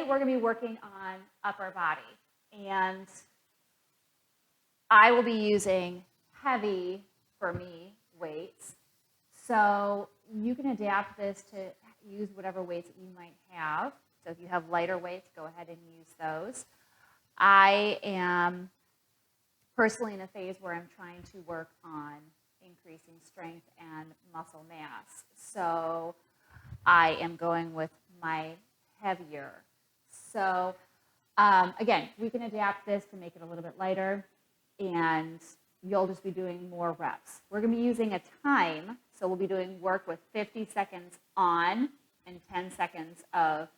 we're going to be working on upper body. And I will be using heavy, for me, weights. So you can adapt this to use whatever weights that you might have. So if you have lighter weights, go ahead and use those. I am personally in a phase where I'm trying to work on increasing strength and muscle mass. So I am going with my heavier. So again, we can adapt this to make it a little bit lighter, and you'll just be doing more reps. We're going to be using a time, so we'll be doing work with 50 seconds on and 10 seconds of,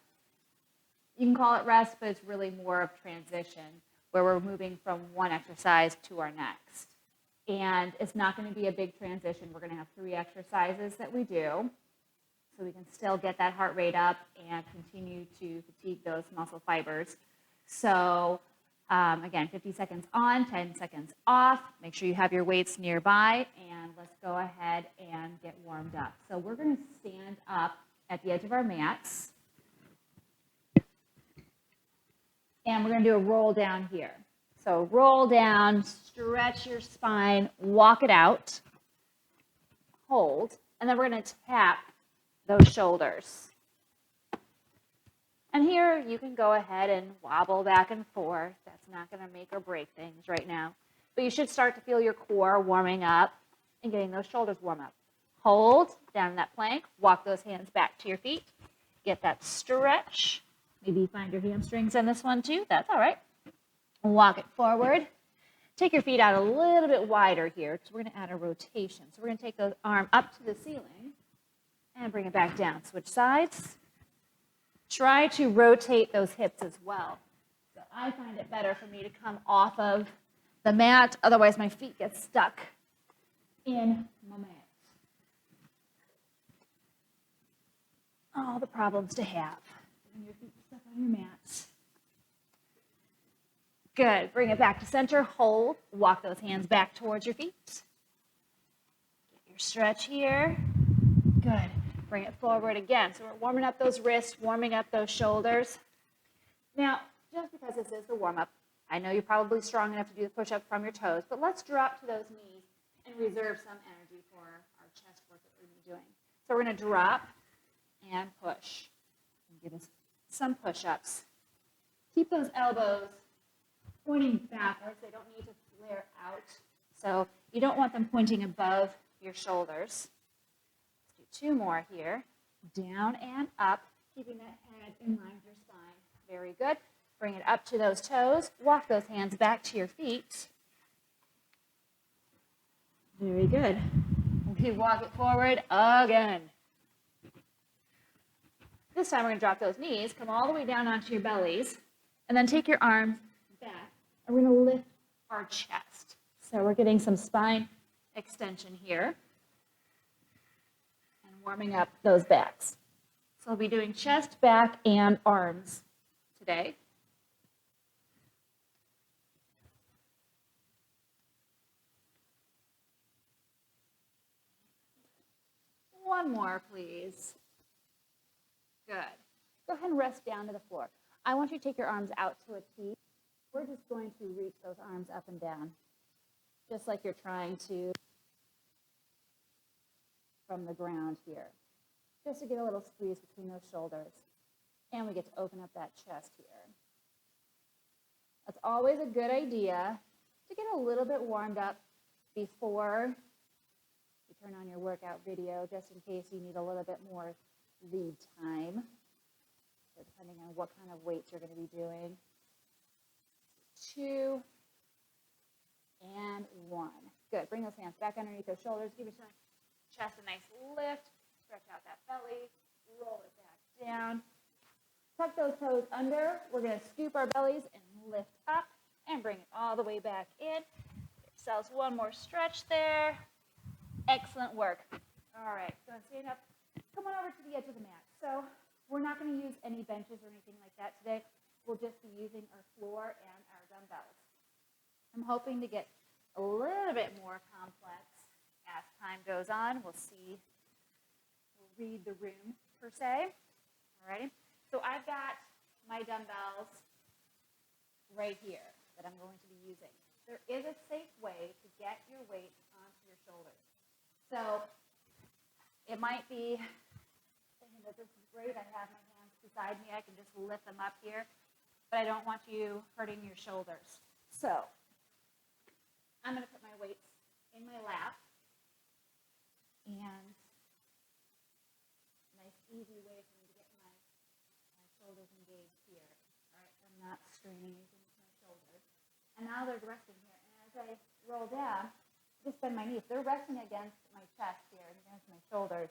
you can call it rest, but it's really more of transition, where we're moving from one exercise to our next. And it's not going to be a big transition. We're going to have 3 exercises that we do, so we can still get that heart rate up and continue to fatigue those muscle fibers. So again, 50 seconds on, 10 seconds off. Make sure you have your weights nearby, and let's go ahead and get warmed up. So we're going to stand up at the edge of our mats, and we're going to do a roll down here. So roll down, stretch your spine, walk it out, hold, and then we're going to tap those shoulders. And here you can go ahead and wobble back and forth. That's not going to make or break things right now. But you should start to feel your core warming up and getting those shoulders warm up. Hold down that plank. Walk those hands back to your feet. Get that stretch. Maybe find your hamstrings in this one too. That's all right. Walk it forward. Take your feet out a little bit wider here because we're going to add a rotation. So we're going to take the arm up to the ceiling and bring it back down. Switch sides. Try to rotate those hips as well. So I find it better for me to come off of the mat, otherwise my feet get stuck in my mat. All the problems to have. Getting your feet stuck on your mats. Good. Bring it back to center. Hold. Walk those hands back towards your feet. Get your stretch here. Good. Bring it forward again. So we're warming up those wrists, warming up those shoulders. Now, just because this is the warm-up, I know you're probably strong enough to do the push-up from your toes, but let's drop to those knees and reserve some energy for our chest work that we're going to be doing. So we're going to drop and push. And give us some push-ups. Keep those elbows pointing backwards. They don't need to flare out. So you don't want them pointing above your shoulders. 2 more here. Down and up, keeping that head in line with your spine. Very good. Bring it up to those toes. Walk those hands back to your feet. Very good. Okay, walk it forward again. This time we're going to drop those knees, come all the way down onto your bellies, and then take your arms back. And we're going to lift our chest. So we're getting some spine extension here. Warming up those backs. So I'll be doing chest, back, and arms today. One more, please. Good. Go ahead and rest down to the floor. I want you to take your arms out to a T. We're just going to reach those arms up and down, just like you're trying to from the ground here, just to get a little squeeze between those shoulders. And we get to open up that chest here. That's always a good idea to get a little bit warmed up before you turn on your workout video, just in case you need a little bit more lead time. So depending on what kind of weights you're going to be doing. 2 and 1. Good. Bring those hands back underneath those shoulders. Give your chest a nice lift. Stretch out that belly. Roll it back down. Tuck those toes under. We're going to scoop our bellies and lift up and bring it all the way back in. Give yourselves one more stretch there. Excellent work. All right. So stand up. Come on over to the edge of the mat. So we're not going to use any benches or anything like that today. We'll just be using our floor and our dumbbells. I'm hoping to get a little bit more complex as time goes on. We'll see. We'll read the room, per se. All right. So I've got my dumbbells right here that I'm going to be using. There is a safe way to get your weight onto your shoulders. So it might be thinking that this is great. I have my hands beside me. I can just lift them up here, but I don't want you hurting your shoulders. So I'm going to put my weights in my lap, and nice easy way for me to get my shoulders engaged here. All right, I'm not straining anything with my shoulders. And now they're resting here. And as I roll down, just bend my knees. They're resting against my chest here and against my shoulders.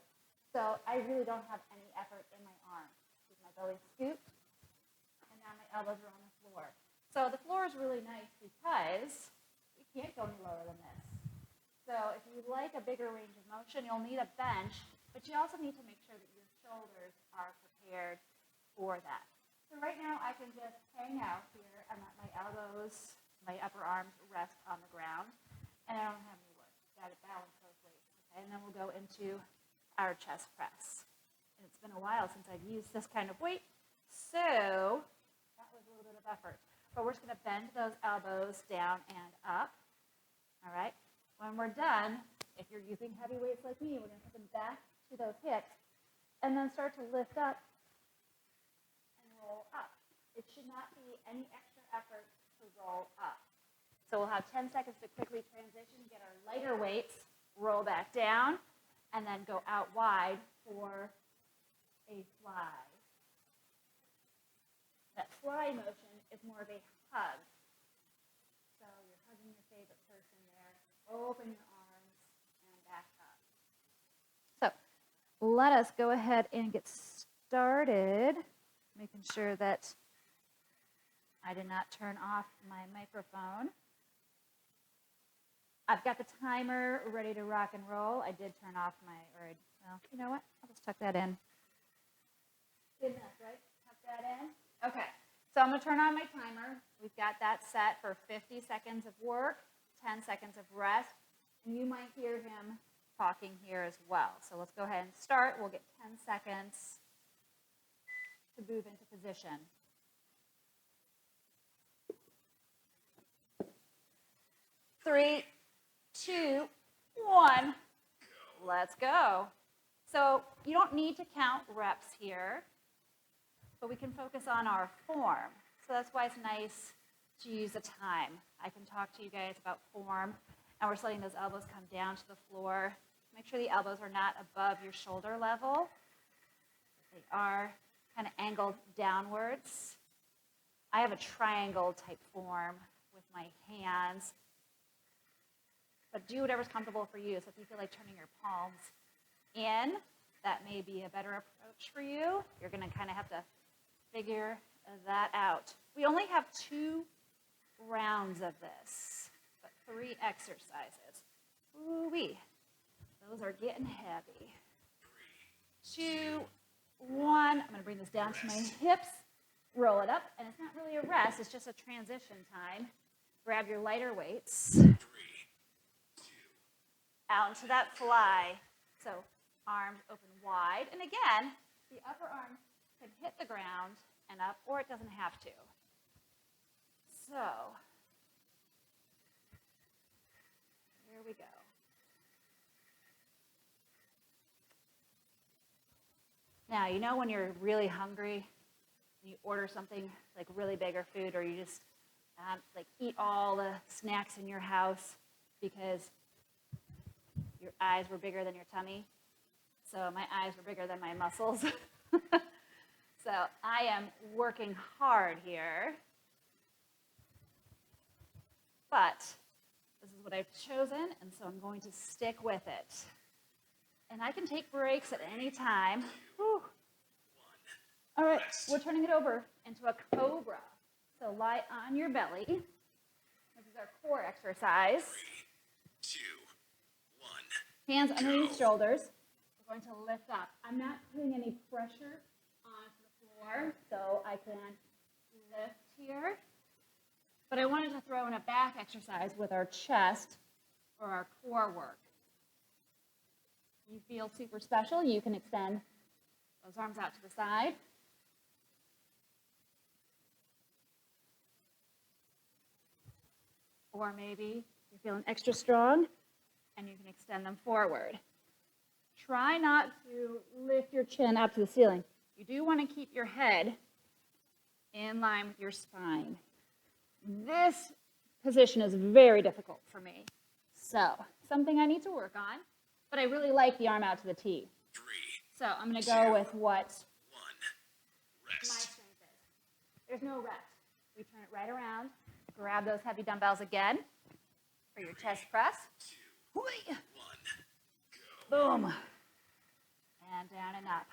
So I really don't have any effort in my arms. Keep my belly scooped, and now my elbows are on the floor. So the floor is really nice because you can't go any lower than this. So if you like a bigger range of motion, you'll need a bench, but you also need to make sure that your shoulders are prepared for that. So right now I can just hang out here and let my elbows, my upper arms rest on the ground, and I don't have any work. Got to balance those weights. Okay? And then we'll go into our chest press. And it's been a while since I've used this kind of weight, so that was a little bit of effort. But we're just going to bend those elbows down and up. All right? When we're done, if you're using heavy weights like me, we're going to put them back to those hips and then start to lift up and roll up. It should not be any extra effort to roll up. So we'll have 10 seconds to quickly transition, get our lighter weights, roll back down, and then go out wide for a fly. That fly motion is more of a hug. So you're hugging your favorite person there. Open your arms and back up. So let us go ahead and get started, making sure that I did not turn off my microphone. I've got the timer ready to rock and roll. I did turn off well, you know what? I'll just tuck that in. Good enough, right? Tuck that in. Okay, so I'm going to turn on my timer. We've got that set for 50 seconds of work, 10 seconds of rest, and you might hear him talking here as well. So let's go ahead and start. We'll get 10 seconds to move into position. 3, 2, 1, let's go. So you don't need to count reps here, but we can focus on our form. So that's why it's nice to use the time. I can talk to you guys about form, and we're just letting those elbows come down to the floor. Make sure the elbows are not above your shoulder level. They are kind of angled downwards. I have a triangle type form with my hands, but do whatever's comfortable for you. So if you feel like turning your palms in, that may be a better approach for you. You're going to kind of have to figure that out. We only have 2 rounds of this, but 3 exercises. Ooh-wee. Those are getting heavy. 2, 1. I'm going to bring this down to my hips, roll it up, and it's not really a rest, it's just a transition time. Grab your lighter weights. 3, 2. Out into that fly. So arms open wide. And again, the upper arm can hit the ground and up, or it doesn't have to. So here we go. Now, you know when you're really hungry, you order something like really bigger food, or you just like eat all the snacks in your house because your eyes were bigger than your tummy. So my eyes were bigger than my muscles. So I am working hard here. But this is what I've chosen, and so I'm going to stick with it. And I can take breaks at any time. Whew. All right, we're turning it over into a cobra. So lie on your belly. This is our core exercise. 3, 2, 1. Hands underneath shoulders. We're going to lift up. I'm not putting any pressure onto the floor, so I can lift here. But I wanted to throw in a back exercise with our chest or our core work. You feel super special, you can extend those arms out to the side. Or maybe you're feeling extra strong and you can extend them forward. Try not to lift your chin up to the ceiling. You do want to keep your head in line with your spine. This position is very difficult for me. So, something I need to work on, but I really like the arm out to the T. So I'm going to go with what my strength is. There's no rest. We turn it right around. Grab those heavy dumbbells again for your chest press. Boom. And down and up.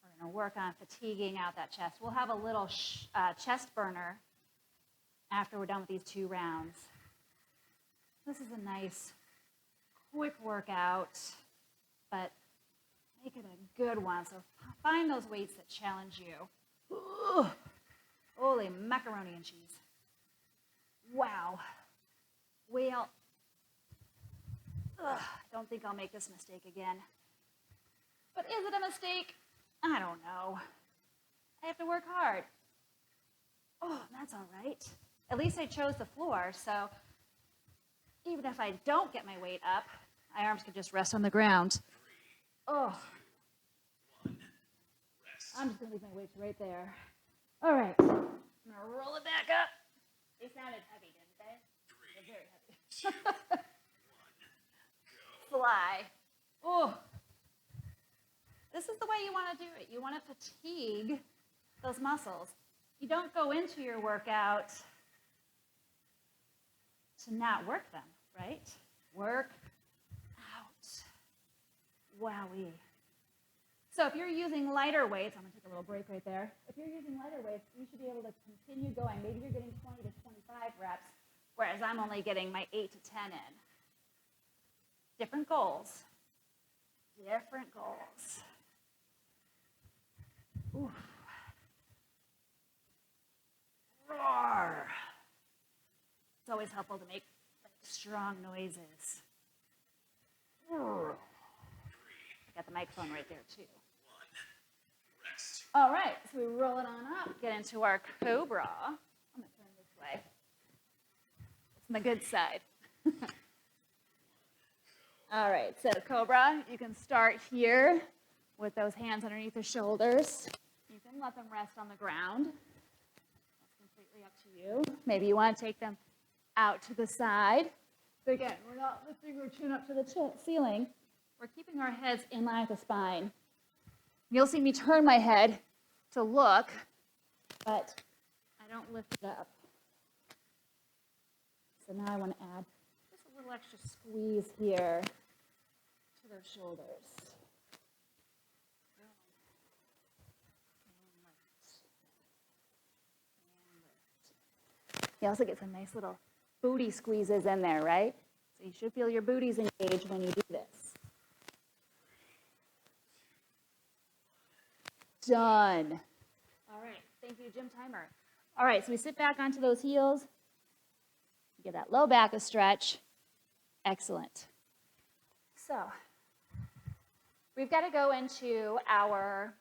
We're going to work on fatiguing out that chest. We'll have a little chest burner after we're done with these 2 rounds. This is a nice, quick workout, but make it a good one. So find those weights that challenge you. Ooh, holy macaroni and cheese. Wow. Well, I don't think I'll make this mistake again. But is it a mistake? I don't know. I have to work hard. Oh, that's all right. At least I chose the floor, so even if I don't get my weight up, my arms can just rest on the ground. Oh. I'm just going to leave my weights right there. All right. I'm going to roll it back up. They sounded heavy, didn't they? They're very heavy. Fly. Oh. This is the way you want to do it. You want to fatigue those muscles. You don't go into your workout to not work them, right? Work out. Wowee. So if you're using lighter weights, I'm going to take a little break right there. If you're using lighter weights, you should be able to continue going. Maybe you're getting 20 to 25 reps, whereas I'm only getting my 8 to 10 in. Different goals. Different goals. Oof. Roar. It's always helpful to make strong noises. Roar. I got the microphone right there too. All right, so we roll it on up, get into our cobra. I'm gonna turn this way. It's my good side. All right, so cobra, you can start here with those hands underneath the shoulders. You can let them rest on the ground. That's completely up to you. Maybe you want to take them out to the side. But again, we're not lifting our chin up to the ceiling. We're keeping our heads in line with the spine. You'll see me turn my head to look, but I don't lift it up. So now I want to add just a little extra squeeze here to those shoulders. You also get some nice little booty squeezes in there, right? So you should feel your booties engaged when you do this. Done. All right, thank you, gym timer. All right, so we sit back onto those heels. Give that low back a stretch. Excellent. So we've got to go into our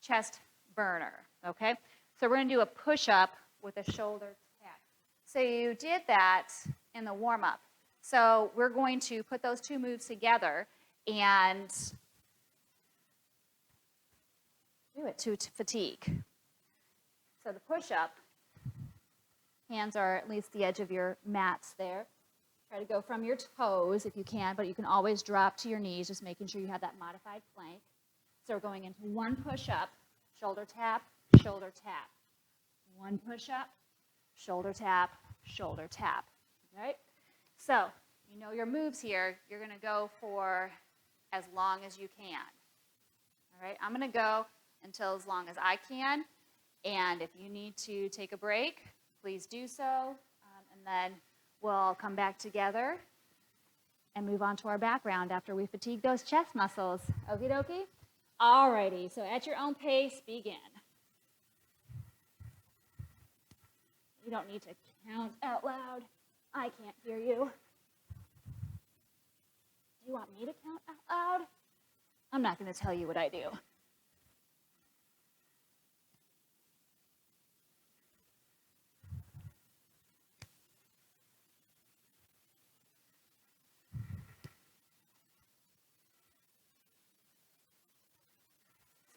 chest burner, okay? So we're going to do a push-up with a shoulder tap. So you did that in the warm-up. So we're going to put those 2 moves together and do it to fatigue. So the push-up, hands are at least the edge of your mats there. Try to go from your toes if you can, but you can always drop to your knees, just making sure you have that modified plank. So we're going into 1 push-up, shoulder tap, shoulder tap. 1 push-up, shoulder tap, shoulder tap. All right? So you know your moves here. You're going to go for as long as you can. All right? I'm going to go until as long as I can. And if you need to take a break, please do so. And then we'll come back together and move on to our back round after we fatigue those chest muscles. Okie dokie? All righty. So at your own pace, begin. You don't need to count out loud. I can't hear you. Do you want me to count out loud? I'm not going to tell you what I do.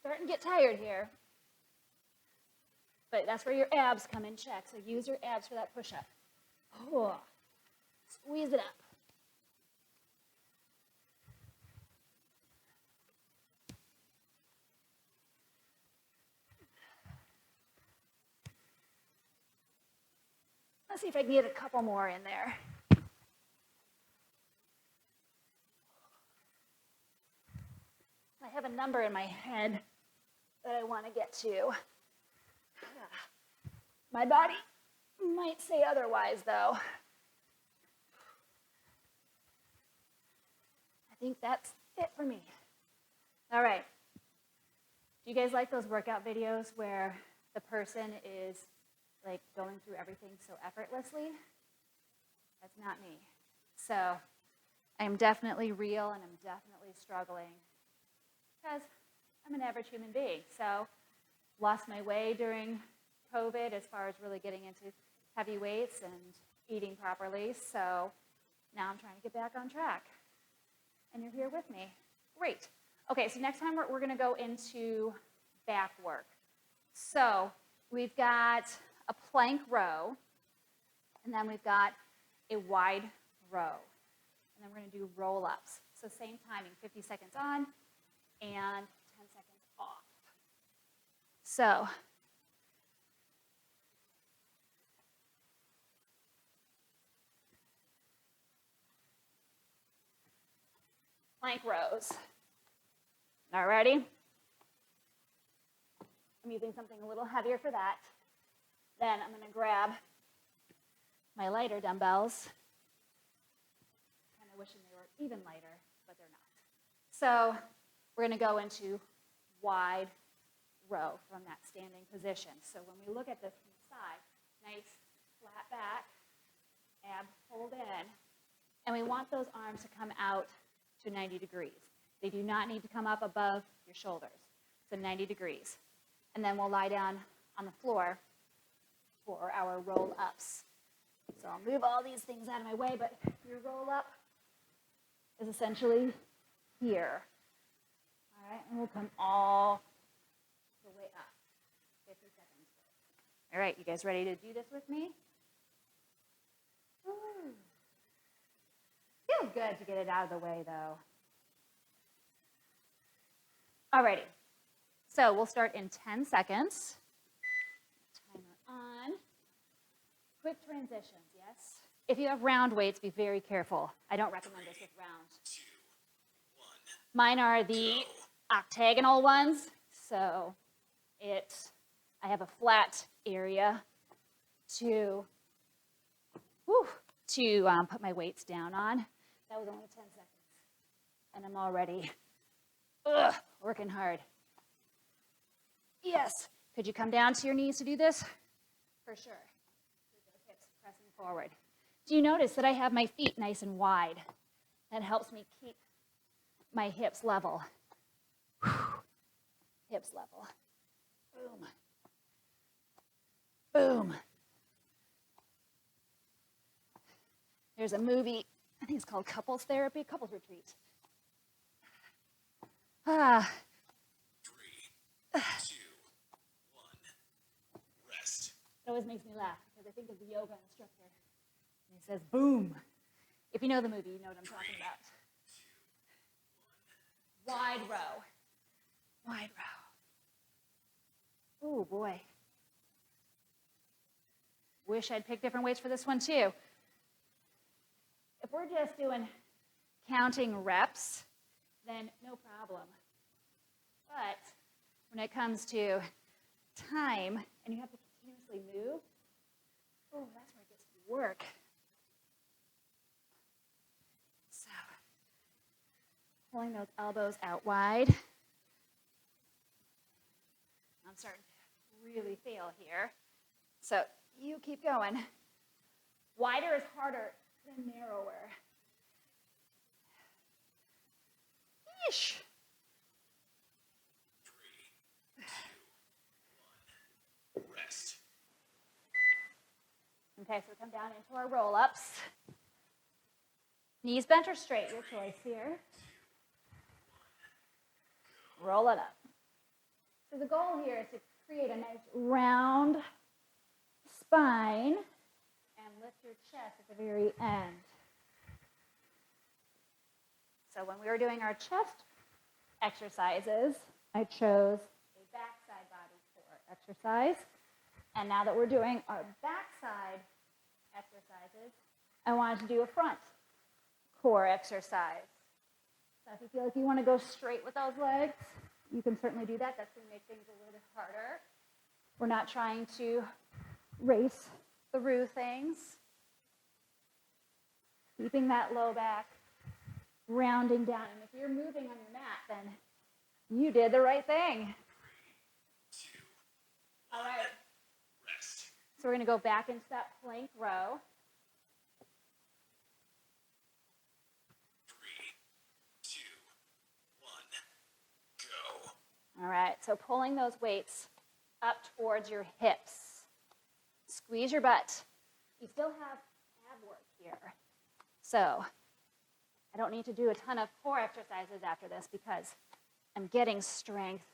starting to get tired here. But that's where your abs come in check. So use your abs for that push-up. Oh, squeeze it up. Let's see if I can get a couple more in there. I have a number in my head that I want to get to. My body might say otherwise, though. I think that's it for me. All right. Do you guys like those workout videos where the person is like going through everything so effortlessly? That's not me. So I am definitely real and I'm definitely struggling because I'm an average human being. So lost my way during COVID as far as really getting into heavy weights and eating properly. So now I'm trying to get back on track. And you're here with me. Great. Okay, so next time we're going to go into back work. So we've got a plank row, and then we've got a wide row. And then we're going to do roll-ups. So same timing, 50 seconds on and 10 seconds off. So plank rows. All ready? I'm using something a little heavier for that. Then I'm going to grab my lighter dumbbells. Kind of wishing they were even lighter, but they're not. So we're going to go into wide row from that standing position. So when we look at this from the side, nice flat back, abs pulled in, and we want those arms to come out to 90 degrees. They do not need to come up above your shoulders. So 90 degrees. And then we'll lie down on the floor for our roll-ups. So I'll move all these things out of my way, but your roll-up is essentially here. All right, and we'll come all the way up. 50 seconds. All right, you guys ready to do this with me? Ooh. Feels good to get it out of the way, though. Alrighty, so we'll start in 10 seconds. Timer on. Quick transitions, yes? If you have round weights, be very careful. I don't recommend this with round. 2, 1. Mine are the octagonal ones, so I have a flat area to put my weights down on. That was only 10 seconds, and I'm already working hard. Yes. Could you come down to your knees to do this? For sure. Keep those hips pressing forward. Do you notice that I have my feet nice and wide? That helps me keep my hips level. Hips level. Boom. Boom. There's a movie, I think it's called Couples Therapy, Couples Retreat. 3, 2, 1. Rest. It always makes me laugh because I think of the yoga instructor. And he says, boom. If you know the movie, you know what I'm talking about. 2, 1. Wide row. Wide row. Oh, boy. Wish I'd picked different weights for this one, too. If we're just doing counting reps, then no problem. But when it comes to time, and you have to continuously move, oh, that's where it gets to work. So, pulling those elbows out wide. I'm starting to really feel here. So, you keep going. Wider is harder than narrower. Yeesh. 3, 2, 1. Rest. Okay, so we come down into our roll-ups. Knees bent or straight, your choice here. Roll it up. So the goal here is to create a nice round spine and lift your chest at the very end. So when we were doing our chest exercises, I chose a backside body core exercise. And now that we're doing our backside exercises, I wanted to do a front core exercise. So if you feel like you want to go straight with those legs, you can certainly do that. That's going to make things a little bit harder. We're not trying to race through things. Keeping that low back, rounding down. And if you're moving on your mat, then you did the right thing. 2, All right. rest. So we're going to go back into that plank row. 3, 2, 1, go. All right, so pulling those weights up towards your hips. Squeeze your butt. You still have ab work here. So I don't need to do a ton of core exercises after this because I'm getting strength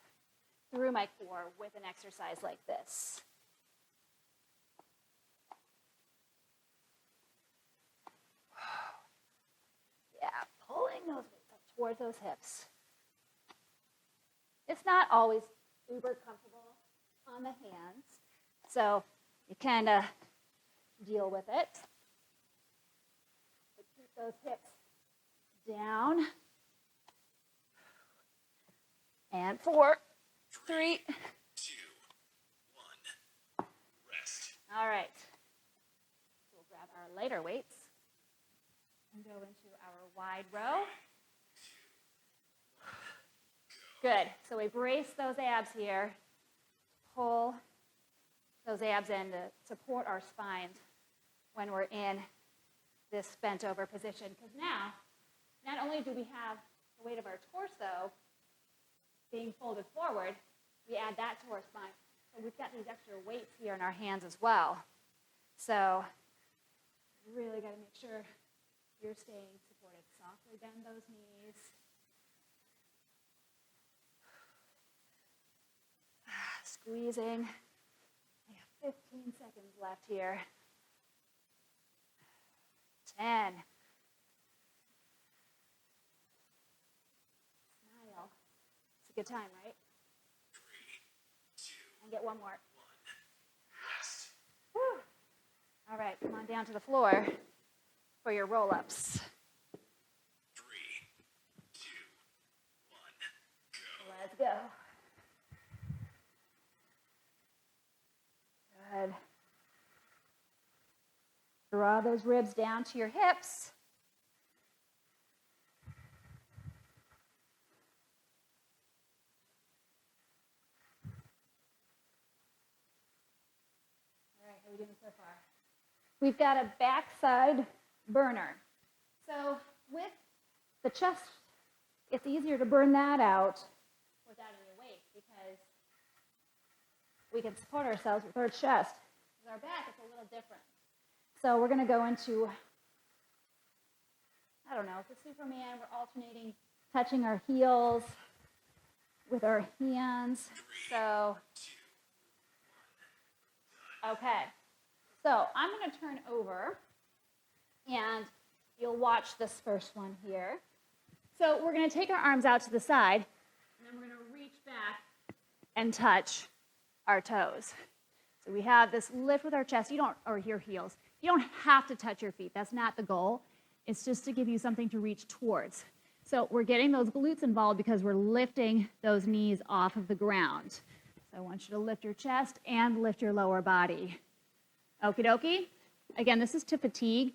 through my core with an exercise like this. Yeah, pulling those weights up towards those hips. It's not always uber comfortable on the hands, so you kind of deal with it. But keep those hips down. And 4, 3. 2, 1, rest. All right. So we'll grab our lighter weights and go into our wide row. Good. So we brace those abs here, pull those abs in to support our spines when we're in this bent over position. Because now, not only do we have the weight of our torso being folded forward, we add that to our spine. So we've got these extra weights here in our hands as well. So you really got to make sure you're staying supported. Softly bend those knees. Squeezing. I have 15 seconds left here. 10. Smile. It's a good time, right? 3, 2, And get one more. 1, rest. Whew. All right, come on down to the floor for your roll-ups. 3, 2, 1, go. Let's go. Good. Draw those ribs down to your hips. All right, how are we doing so far? We've got a backside burner. So with the chest, it's easier to burn that out without any weight because we can support ourselves with our chest. With our back, it's a little different. So we're going to go into, I don't know, it's a Superman. We're alternating, touching our heels with our hands. So, okay. So I'm going to turn over, and you'll watch this first one here. So we're going to take our arms out to the side, and then we're going to reach back and touch our toes. So we have this lift with our chest, or your heels. You don't have to touch your feet. That's not the goal. It's just to give you something to reach towards. So we're getting those glutes involved because we're lifting those knees off of the ground. So I want you to lift your chest and lift your lower body. Okie dokie. Again, this is to fatigue,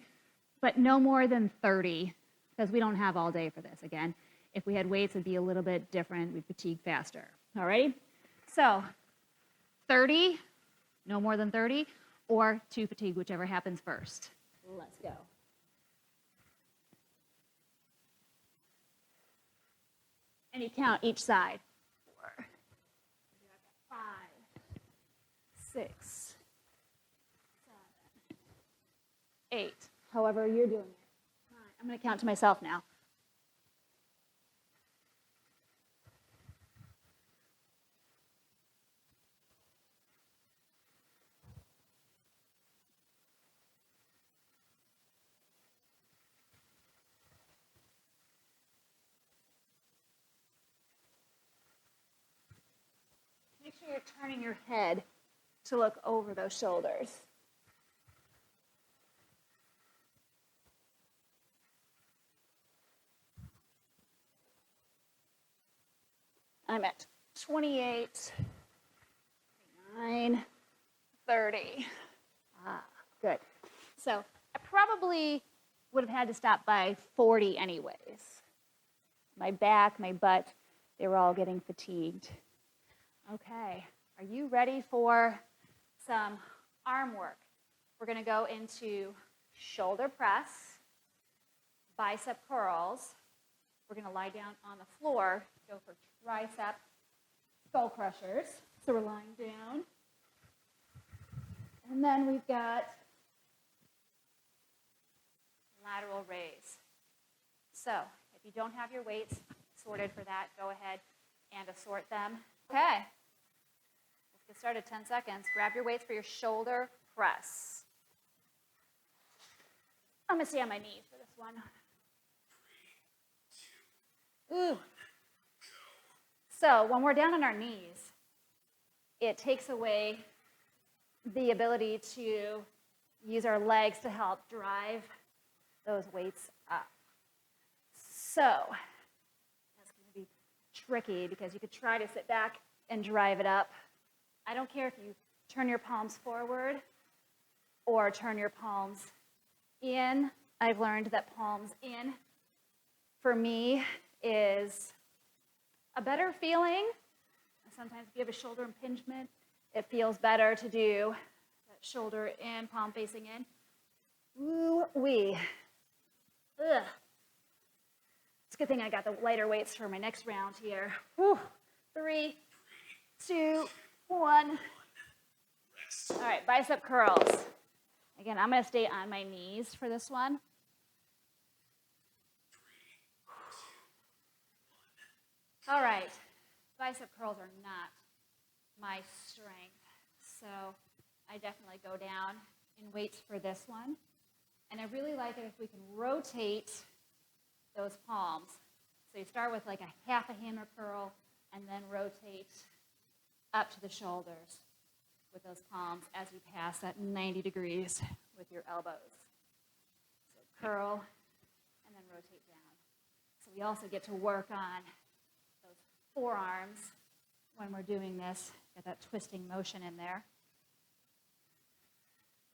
but no more than 30 because we don't have all day for this. Again, if we had weights, it'd be a little bit different. We'd fatigue faster. All righty? So 30, no more than 30, or to fatigue, whichever happens first. Let's go. And you count each side. 4, 5, 6, 7, 8. However you're doing it. 9. I'm going to count to myself now. sure you're turning your head to look over those shoulders. I'm at 28, 9, 30. Good. So I probably would have had to stop by 40 anyways. My back, my butt, they were all getting fatigued. Okay, are you ready for some arm work? We're going to go into shoulder press, bicep curls. We're going to lie down on the floor, go for tricep skull crushers. So we're lying down. And then we've got lateral raise. So if you don't have your weights sorted for that, go ahead and assort them. Okay, let's get started. 10 seconds. Grab your weights for your shoulder press. I'm going to stay on my knees for this one. 3, 2, 1, go. So when we're down on our knees, it takes away the ability to use our legs to help drive those weights up. So that's going to be tricky because you could try to sit back and drive it up. I don't care if you turn your palms forward or turn your palms in. I've learned that palms in, for me, is a better feeling. Sometimes if you have a shoulder impingement, it feels better to do that shoulder in, palm facing in. Ooh-wee. Ugh. It's a good thing I got the lighter weights for my next round here. Whew. 3, 2, 1. All right, bicep curls. Again, I'm going to stay on my knees for this one. 3, 2, 1. All right, bicep curls are not my strength, so I definitely go down in weights for this one. And I really like it if we can rotate those palms. So you start with like a half a hammer curl and then rotate up to the shoulders with those palms as you pass that 90 degrees with your elbows. So curl and then rotate down. So we also get to work on those forearms when we're doing this. Get that twisting motion in there.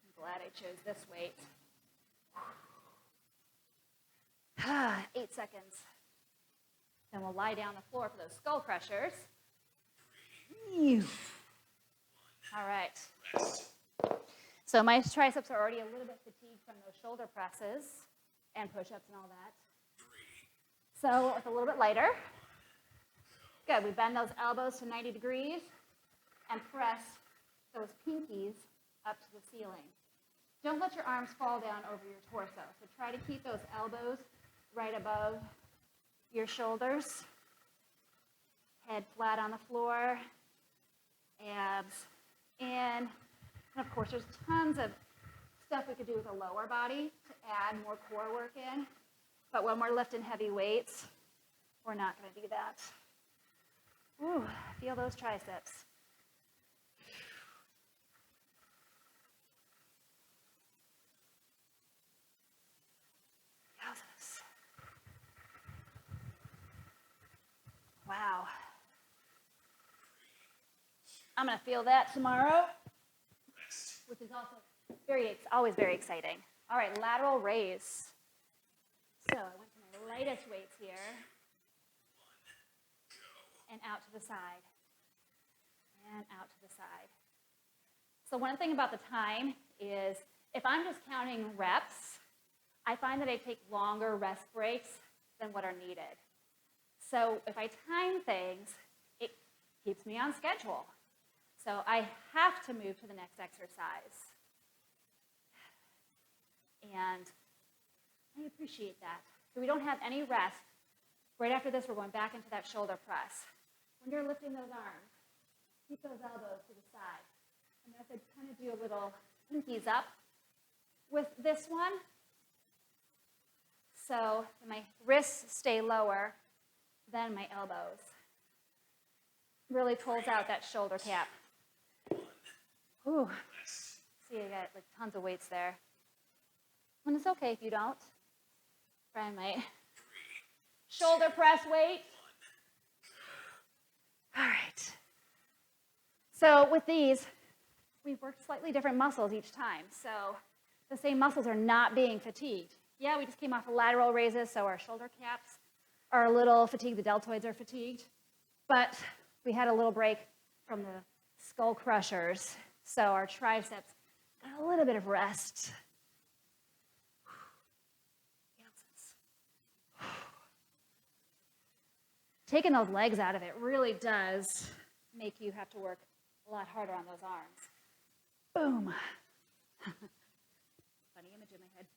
I'm glad I chose this weight. 8 seconds. Then we'll lie down on the floor for those skull crushers. 3, 2, 1. All right. So my triceps are already a little bit fatigued from those shoulder presses and push-ups and all that. 3. So it's a little bit lighter. Good. We bend those elbows to 90 degrees and press those pinkies up to the ceiling. Don't let your arms fall down over your torso. So try to keep those elbows right above your shoulders. Head flat on the floor. Abs in. And of course, there's tons of stuff we could do with the lower body to add more core work in. But when we're lifting heavy weights, we're not going to do that. Ooh, feel those triceps. Wow. I'm going to feel that tomorrow, which is also always very exciting. All right, lateral raise. So I went to my lightest weights here and out to the side and out to the side. So one thing about the time is if I'm just counting reps, I find that I take longer rest breaks than what are needed. So if I time things, it keeps me on schedule. So I have to move to the next exercise. And I appreciate that. So we don't have any rest. Right after this, we're going back into that shoulder press. When you're lifting those arms, keep those elbows to the side. And I could kind of do a little pinkies up with this one. So my wrists stay lower than my elbows. really pulls out that shoulder cap. Ooh, Rest. see, I got like tons of weights there. And it's okay if you don't. Brian might. Shoulder press weight. All right. So with these, we've worked slightly different muscles each time. So the same muscles are not being fatigued. Yeah, we just came off of lateral raises, so our shoulder caps are a little fatigued. The deltoids are fatigued. But we had a little break from the skull crushers. So our triceps got a little bit of rest. Taking those legs out of it really does make you have to work a lot harder on those arms. Boom. Funny image in my head.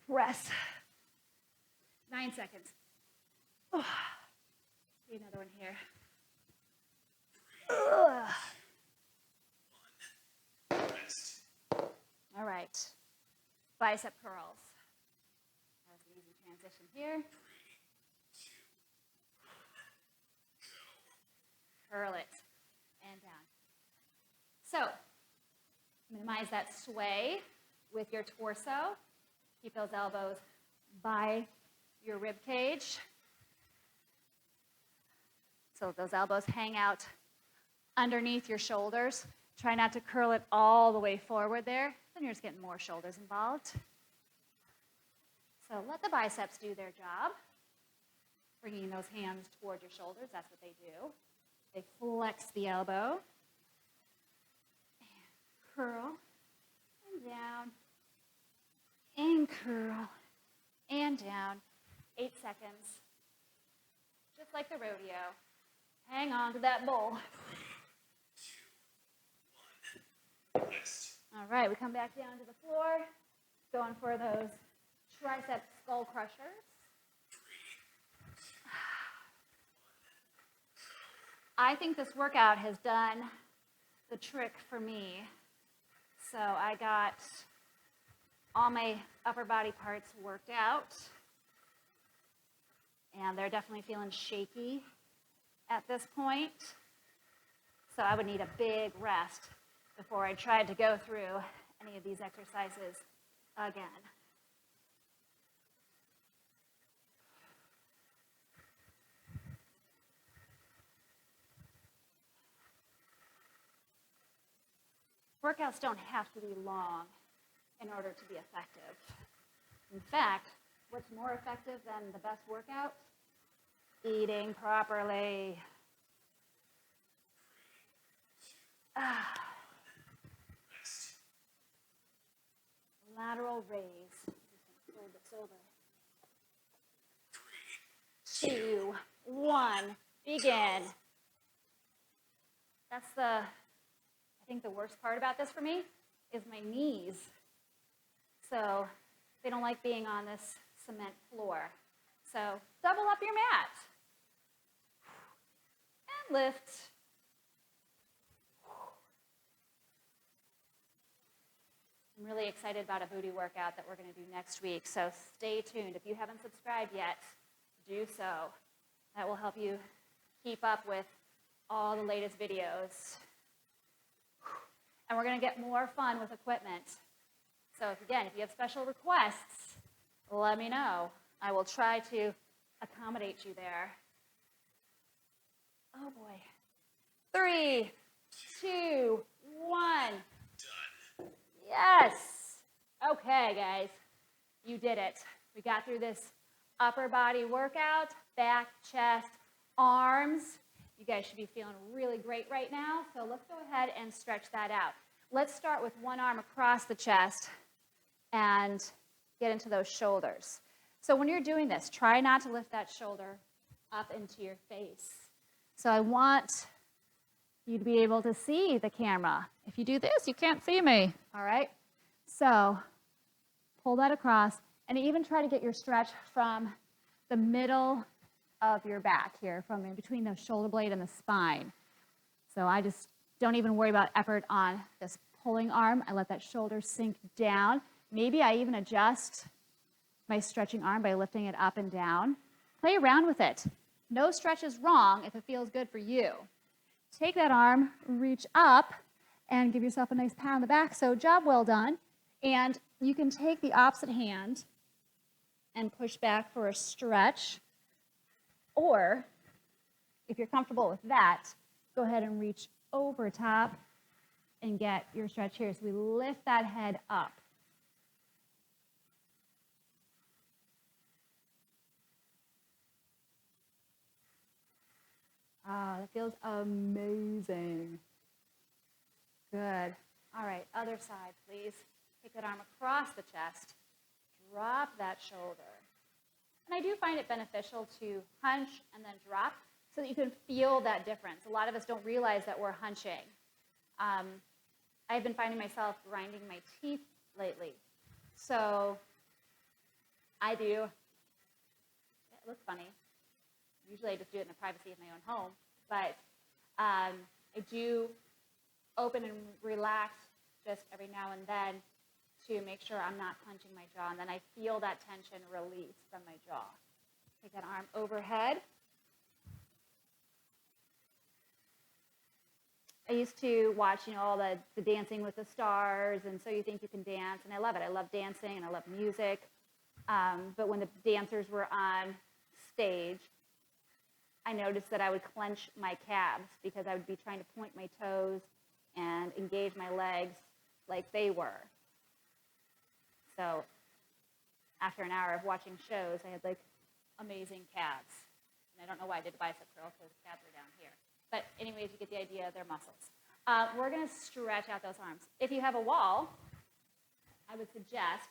Press. 9 seconds. Oh. See another one here. Rest. All right. Bicep curls. That was an easy transition here. Curl it and down. So, minimize that sway with your torso. Keep those elbows by your rib cage. So those elbows hang out underneath your shoulders. Try not to curl it all the way forward there. Then you're just getting more shoulders involved. So let the biceps do their job. Bringing those hands toward your shoulders, that's what they do. They flex the elbow. And curl and down. And curl and down. 8 seconds. Just like the rodeo. Hang on to that bowl. 2, 1. Rest. All right, we come back down to the floor. Going for those tricep skull crushers. I think this workout has done the trick for me. So I got all my upper body parts worked out. And they're definitely feeling shaky at this point. So I would need a big rest before I tried to go through any of these exercises again. Workouts don't have to be long in order to be effective. In fact, what's more effective than the best workout? Eating properly. Rest. Lateral raise. Just fold this over. 3, 2, 1, begin. That's I think the worst part about this for me is my knees. So they don't like being on this cement floor. So double up your mat. And lift. I'm really excited about a booty workout that we're going to do next week. So stay tuned. If you haven't subscribed yet, do so. That will help you keep up with all the latest videos. And we're going to get more fun with equipment. So again, if you have special requests, let me know. I will try to accommodate you there. Oh boy. 3, 2, 1. done. Yes. Okay, guys. You did it. We got through this upper body workout, back, chest, arms. You guys should be feeling really great right now. So let's go ahead and stretch that out. Let's start with one arm across the chest and get into those shoulders. So when you're doing this, try not to lift that shoulder up into your face. So I want you to be able to see the camera. If you do this, you can't see me, all right? So pull that across and even try to get your stretch from the middle of your back here, from in between the shoulder blade and the spine. So I just don't even worry about effort on this pulling arm. I let that shoulder sink down. Maybe I even adjust my stretching arm by lifting it up and down. Play around with it. No stretch is wrong if it feels good for you. take that arm, reach up, and give yourself a nice pat on the back. So job well done. And you can take the opposite hand and push back for a stretch. Or, if you're comfortable with that, go ahead and reach over top and get your stretch here. So we lift that head up. Ah, that feels amazing. Good. All right, other side, please. Take that arm across the chest. Drop that shoulder. And I do find it beneficial to hunch and then drop so that you can feel that difference. A lot of us don't realize that we're hunching. I've been finding myself grinding my teeth lately. So I do. It looks funny. Usually I just do it in the privacy of my own home. But I do open and relax just every now and then to make sure I'm not clenching my jaw. And then I feel that tension release from my jaw. Take that arm overhead. I used to watch, all the Dancing with the Stars, and So You Think You Can Dance, and I love it. I love dancing, and I love music. But when the dancers were on stage, I noticed that I would clench my calves because I would be trying to point my toes and engage my legs like they were. So after an hour of watching shows, I had amazing calves. And I don't know why I did a bicep curl because the calves are down here. But anyways, you get the idea, they're muscles. We're going to stretch out those arms. If you have a wall, I would suggest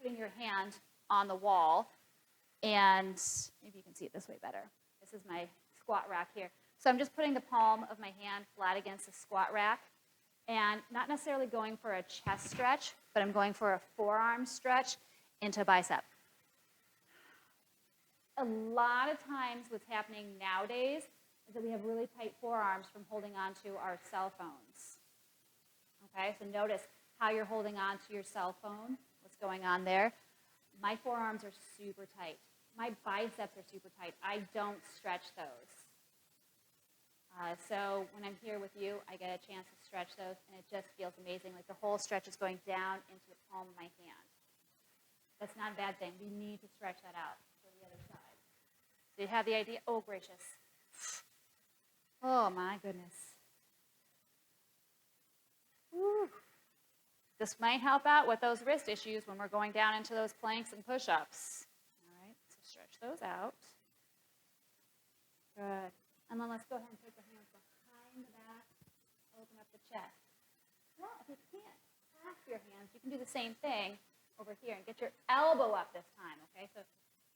putting your hand on the wall, and maybe you can see it this way better. This is my squat rack here. So I'm just putting the palm of my hand flat against the squat rack, and not necessarily going for a chest stretch, but I'm going for a forearm stretch into bicep. A lot of times what's happening nowadays is that we have really tight forearms from holding on to our cell phones. Okay, so notice how you're holding on to your cell phone, what's going on there. My forearms are super tight. My biceps are super tight. I don't stretch those. So when I'm here with you, I get a chance to stretch those, and it just feels amazing. Like the whole stretch is going down into the palm of my hand. That's not a bad thing. We need to stretch that out for the other side. So you have the idea? Oh, gracious. Oh, my goodness. Woo. This might help out with those wrist issues when we're going down into those planks and push-ups. All right, so stretch those out. Good. And then let's go ahead and take the hands behind the back, open up the chest. Well, if you can't clasp your hands, you can do the same thing over here and get your elbow up this time, okay? So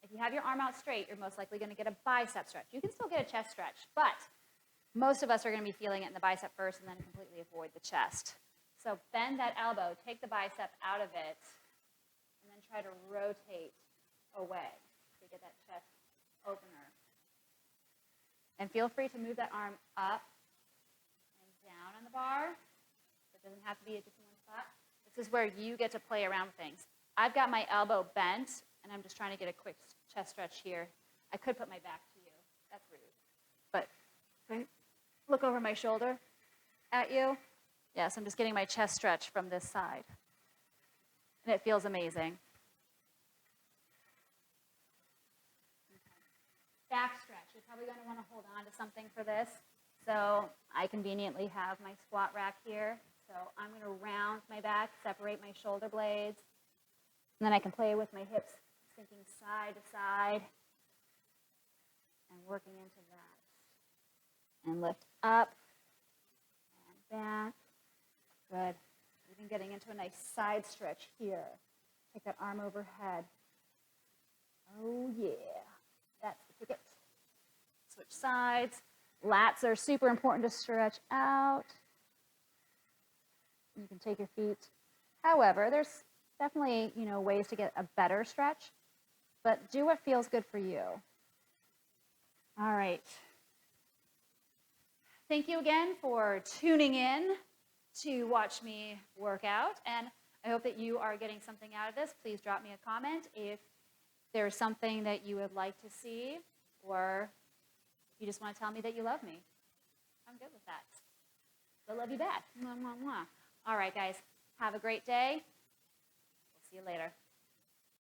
if you have your arm out straight, you're most likely going to get a bicep stretch. You can still get a chest stretch, but most of us are going to be feeling it in the bicep first and then completely avoid the chest. So bend that elbow, take the bicep out of it, and then try to rotate away to get that chest opener. And feel free to move that arm up and down on the bar. It doesn't have to be just in one spot. This is where you get to play around with things. I've got my elbow bent, and I'm just trying to get a quick chest stretch here. I could put my back to you. That's rude. But right, look over my shoulder at you. Yes, I'm just getting my chest stretch from this side. And it feels amazing. Back stretch. You're probably going to want to hold on to something for this. So I conveniently have my squat rack here. So I'm going to round my back, separate my shoulder blades, and then I can play with my hips, sinking side to side and working into that. And lift up and back. Good. Even getting into a nice side stretch here. Take that arm overhead. Oh, yeah. That's the ticket. Switch sides. Lats are super important to stretch out. You can take your feet. However, there's definitely, ways to get a better stretch, but do what feels good for you. All right. Thank you again for tuning in to watch me work out, and I hope that you are getting something out of this. Please drop me a comment if there's something that you would like to see, or you just want to tell me that you love me. I'm good with that. So love you back. Mwah, mwah, mwah. All right, guys. Have a great day. We'll see you later.